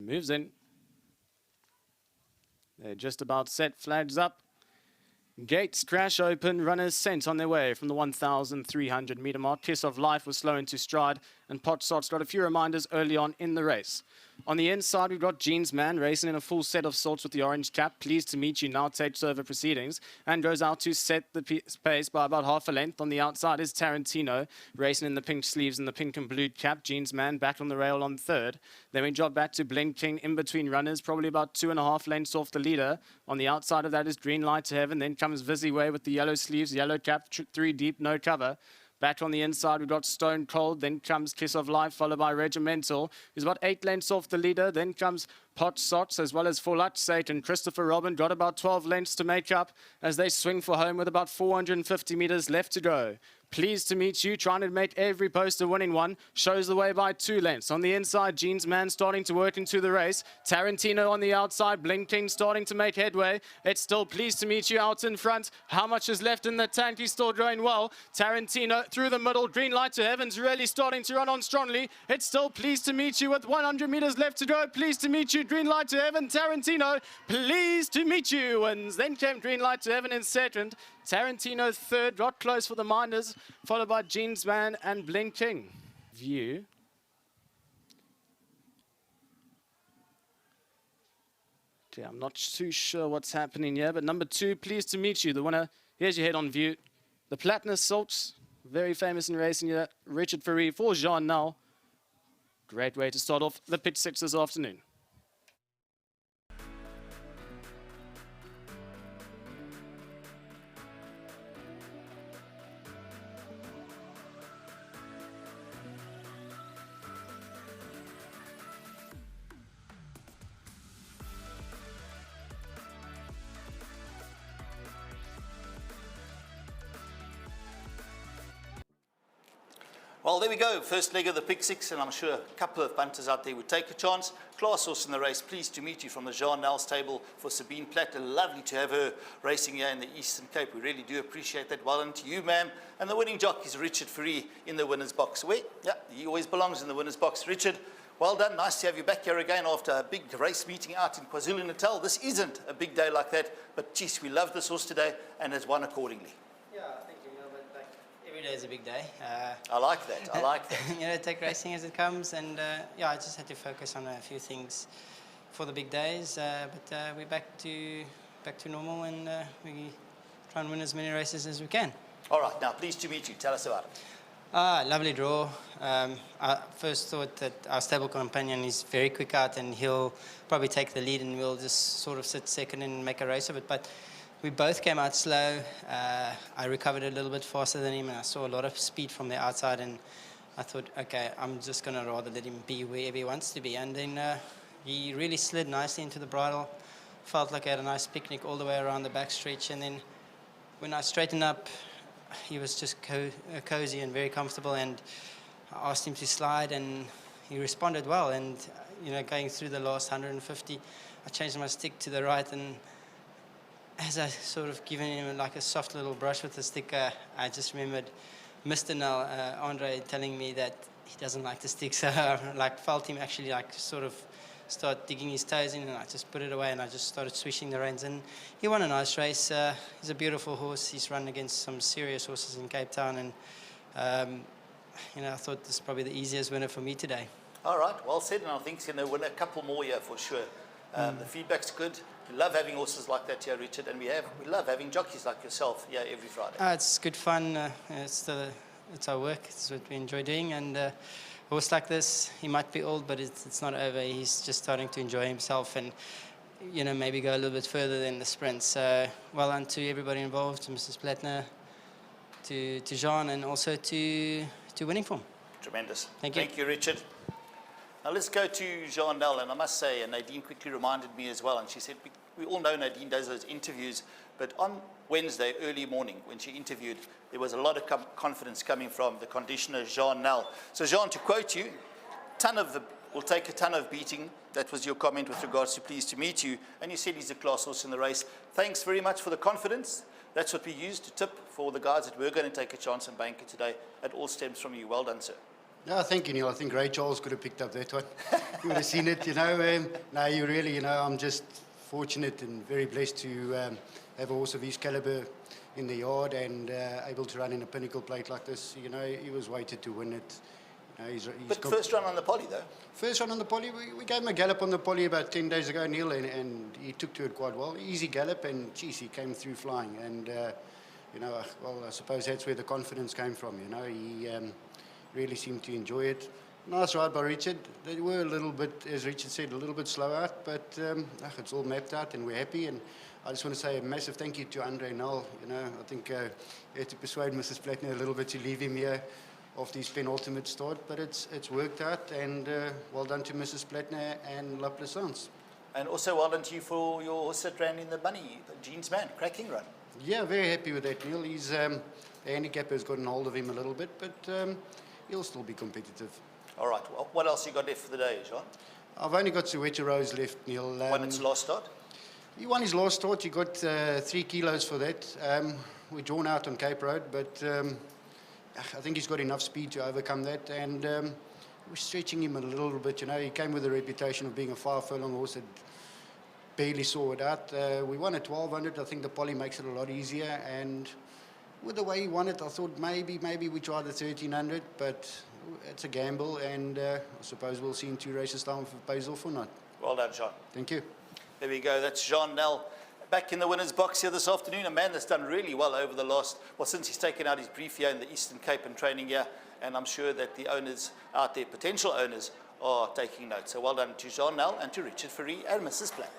Moves in. They're just about set, flags up. Gates crash open, runners sent on their way from the 1,300 meter mark. Kiss of Life was slow into stride, and Potshot's got a few reminders early on in the race. On the inside, we've got Jeans Man racing in a full set of sorts with the orange cap. Pleased to Meet You now takes over proceedings and goes out to set the pace by about half a length. On the outside is Tarantino racing in the pink sleeves and the pink and blue cap. Jeans Man back on the rail on third. Then we drop back to Blinking in between runners, probably about 2.5 lengths off the leader. On the outside of that is Green Light to Heaven. Then comes Vizzy Way with the yellow sleeves, yellow cap, 3 deep, no cover. Back on the inside, we've got Stone Cold. Then comes Kiss of Life, followed by Regimental, who's about 8 lengths off the leader. Then comes Pot Sots, as well as Full Out Satan. Christopher Robin got about 12 lengths to make up as they swing for home with about 450 meters left to go. Pleased to Meet You, trying to make every poster winning one, shows the way by 2 lengths. On the inside, Jeans Man starting to work into the race. Tarantino on the outside, Blinking starting to make headway. It's still Pleased to Meet You out in front. How much is left in the tank? He's still going well. Tarantino through the middle, Green Light to Heaven's really starting to run on strongly. It's still Pleased to Meet You with 100 meters left to go. Pleased to Meet You, Green Light to Heaven, Tarantino, Pleased to Meet You wins. Then came Green Light to Heaven in second. Tarantino third, got close for the Minders, followed by Jeans Man and Blinking. View. Okay, I'm not too sure what's happening here, but number 2, Pleased to Meet You, the winner. Here's your head on view. The Platinum Salts, very famous in racing here. Richard Ferry for Jean Nel. Great way to start off the pitch 6 this afternoon. Well, there we go. First leg of the pick 6, and I'm sure a couple of punters out there would take a chance. Class horse in the race. Pleased to Meet You from the Jean Nel stable for Sabine Platter. Lovely to have her racing here in the Eastern Cape. We really do appreciate that. Well done to you, ma'am. And the winning jockey is Richard Ferry in the winner's box. Where? Yeah, he always belongs in the winner's box. Richard, well done. Nice to have you back here again after a big race meeting out in KwaZulu-Natal. This isn't a big day like that, but geez, we love this horse today and has won accordingly. Yeah, thank you. But every day is a big day. I like that. I like that. Take racing as it comes, and yeah, I just had to focus on a few things for the big days. But we're back to normal, and we try and win as many races as we can. All right, now Pleased to Meet You. Tell us about it. Lovely draw. I first thought that our stable companion is very quick out, and he'll probably take the lead, and we'll just sort of sit second and make a race of it. But we both came out slow. I recovered a little bit faster than him, and I saw a lot of speed from the outside, and I thought, okay, I'm just going to rather let him be wherever he wants to be. And then he really slid nicely into the bridle. Felt like I had a nice picnic all the way around the back stretch. And then when I straightened up, he was just cozy and very comfortable, and I asked him to slide, and he responded well. And, going through the last 150, I changed my stick to the right, and as I sort of given him like a soft little brush with the stick, I just remembered Mr. Nel, Andre, telling me that he doesn't like the stick, so I felt him actually sort of start digging his toes in, and I just put it away, and I just started swishing the reins, and he won a nice race. He's a beautiful horse. He's run against some serious horses in Cape Town, and I thought this is probably the easiest winner for me today. All right, well said, and I think he's going to win a couple more here for sure. The feedback's good. We love having horses like that here, Richard, and we love having jockeys like yourself here every Friday. It's good fun. It's our work. It's what we enjoy doing, and a horse like this, he might be old, but it's not over. He's just starting to enjoy himself, and maybe go a little bit further than the sprint. So well done to everybody involved, to Mrs. Plattner, to Jean, and also to Winning Form. Tremendous. Thank you. Thank you, Richard. Now let's go to Jean Nel, and I must say, and Nadine quickly reminded me as well, and she said, we all know Nadine does those interviews, but on Wednesday, early morning, when she interviewed, there was a lot of confidence coming from the conditioner, Jean Nel. So Jean, to quote you, will take a ton of beating. That was your comment with regards to Pleased to Meet You, and you said he's a class horse in the race. Thanks very much for the confidence. That's what we used to tip for the guys that were going to take a chance and bank it today. It all stems from you. Well done, sir. No, thank you, Neil. I think Ray Charles could have picked up that one. You would have seen it, you know. No, you really, you know, I'm just fortunate and very blessed to have a horse of his caliber in the yard and able to run in a pinnacle plate like this. You know, he was weighted to win it. You know, he's But first run on the poly, though. First run on the poly, we gave him a gallop on the poly about 10 days ago, Neil, and he took to it quite well. Easy gallop, and geez, he came through flying. And, you know, well, I suppose that's where the confidence came from, you know. He really seemed to enjoy it. Nice ride by Richard. They were a little bit, as Richard said, a little bit slow out, but it's all mapped out and we're happy. And I just want to say a massive thank you to Andre and Noel. You know, I think I had to persuade Mrs. Plattner a little bit to leave him here after his penultimate start, but it's worked out, and well done to Mrs. Plattner and La Plaisance. And also well done to you for your horse that ran in the bunny, Jean's Man, cracking run. Yeah, very happy with that, Neil. He's, the handicapper has gotten hold of him a little bit, but he'll still be competitive. All right, well, what else you got left for the day, Jean? I've only got Soweto Rose left, Neil. Won its last start? He won his last start. He got 3 kilos for that. We're drawn out on Cape Road, but I think he's got enough speed to overcome that. And we're stretching him a little bit. You know, he came with a reputation of being a 5-furlong horse that barely saw it out. We won at 1200. I think the poly makes it a lot easier. And with the way he won it, I thought maybe we try the 1300, but it's a gamble. And I suppose we'll see in 2 races time if it pays off or not. Well done, Jean. Thank you. There we go. That's Jean Nel back in the winner's box here this afternoon. A man that's done really well over the last, well, since he's taken out his brief here in the Eastern Cape and training here. And I'm sure that the owners out there, potential owners, are taking note. So well done to Jean Nel and to Richard Fourie and Mrs. Platt.